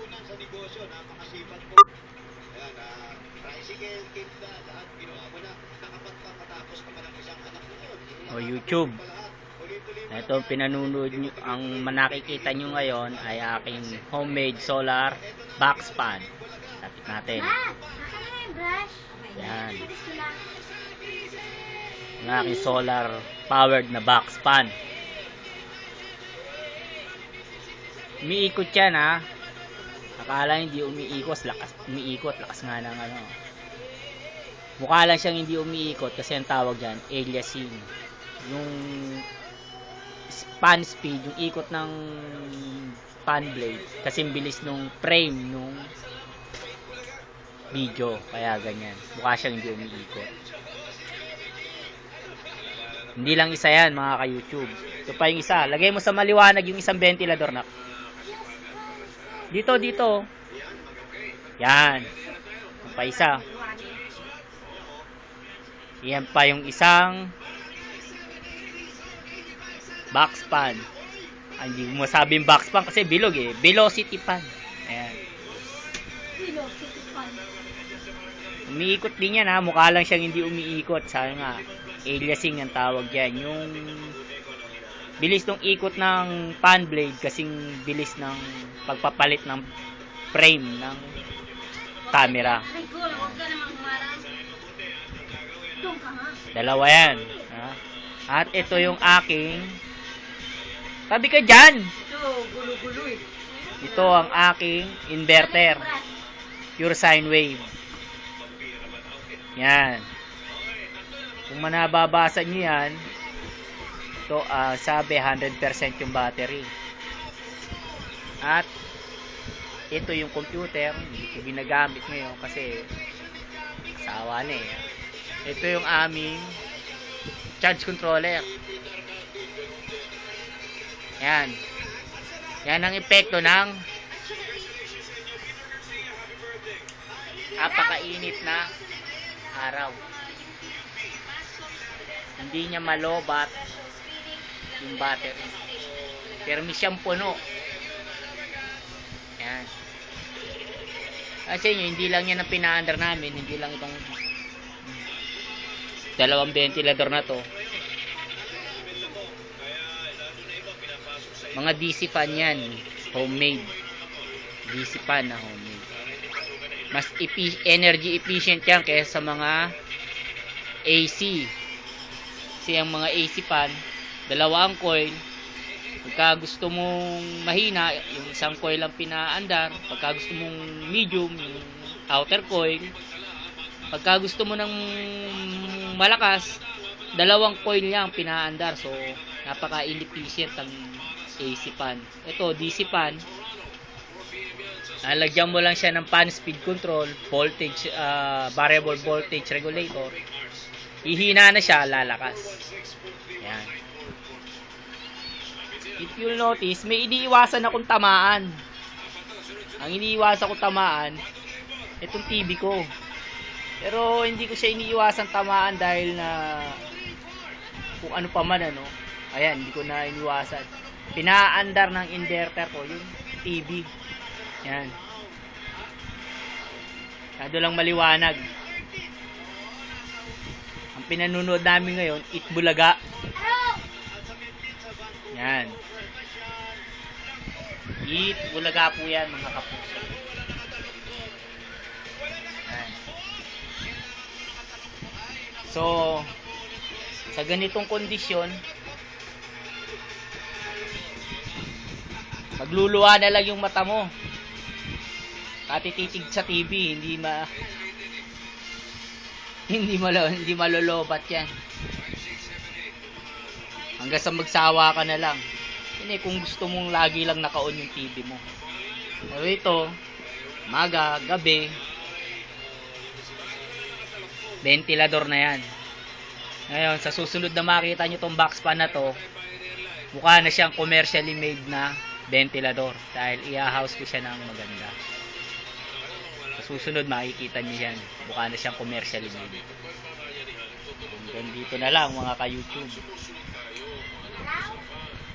natutunan sa negosyo, napakasipag po. Ayan, tricycle, tinda, lahat ginawa mo na. Nakapagpapatapos ka pa ng isang anak mo yun. O YouTube. Ito pinanunod nyo, ang nakikita nyo ngayon ay aking homemade solar box fan. Tapit natin. Yan. Ang aking solar powered na box fan. Umiikot yan ha. Akala hindi umiikot, lakas nga ng ano. Mukha lang siyang hindi umiikot kasi ang tawag dyan, aliasing. Yung fan speed, yung ikot ng fan blade kasi bilis nung frame nung video, kaya ganyan. Mukha siyang hindi umiikot. Hindi lang isa yan mga ka-YouTube. Ito pa yung isa. Lagay mo sa maliwanag yung isang ventilador na. Dito. Yan. Ito pa isa. Yan pa yung isang box fan. Hindi mo masabing box fan kasi bilog eh. Velocity fan. Ayan. Velocity fan. Umiikot din yan ha. Mukha lang siyang hindi umiikot. Sabi nga, aliasing ang tawag yan. Yung bilis ng ikot ng fan blade kasing bilis ng pagpapalit ng frame ng camera. Ay, cool. Huwag ka namang humarang. Doon ka nga. Dalawa yan. Ha? At ito yung aking tabi ka dyan. Ito, gulo-gulo eh. Ito ang aking inverter. Pure sine wave. Yan. Kung manababasa nyo yan, ito sabi 100% yung battery. At ito yung computer. Hindi ko ginagamit ngayon kasi asawa na eh. Ito yung aming charge controller. Yan. Yan ang epekto ng apakainit na araw. Hindi niya malobat yung battery. Pero may siyang puno. Yan. Kasi yun, hindi lang yan ang pina-under namin. Hindi lang itong dalawang ventilador na to. Mga DC fan yan. Homemade. DC fan na homemade. Mas energy efficient yan kaysa sa mga AC. Kasi ang mga AC fan, dalawa ang coil. Pagka gusto mong mahina, yung isang coil lang pinaandar. Pagka gusto mong medium, yung outer coil. Pagka gusto mo ng malakas, dalawang coil lang pinaandar. So, napaka-inefficient ang AC fan. Ito, DC fan. Lagyan mo lang siya ng fan speed control, voltage, variable voltage regulator. Ihina na siya, lalakas. Yan. If you'll notice, may iniiwasan akong tamaan. Ang iniiwasan kong tamaan, itong TV ko. Pero hindi ko siya iniiwasan tamaan dahil na kung ano pa man ano. Ayan, hindi ko na iniwasan. Pinaandar ng inverter ko yung TV. Yan. Kado lang maliwanag. Ang pinanonood namin ngayon, Itbulaga. Yan. Itbulaga po yan mga kapuso. Yan. So, sa ganitong kondisyon, magluluwa na lang yung mata mo. Katititig sa TV, hindi malolobat yan. Hanggang sa magsawa ka na lang. Hindi, kung gusto mong lagi lang naka-on yung TV mo. Pero ito, maga, gabi, ventilador na yan. Ngayon, sa susunod na makita nyo tong box fan na to, mukha na siyang commercially made na ventilador. Dahil i-house ko siya ng maganda. Sa susunod makikita nyo yan. Mukha na siyang commercially made. Hanggang dito na lang mga ka-YouTube.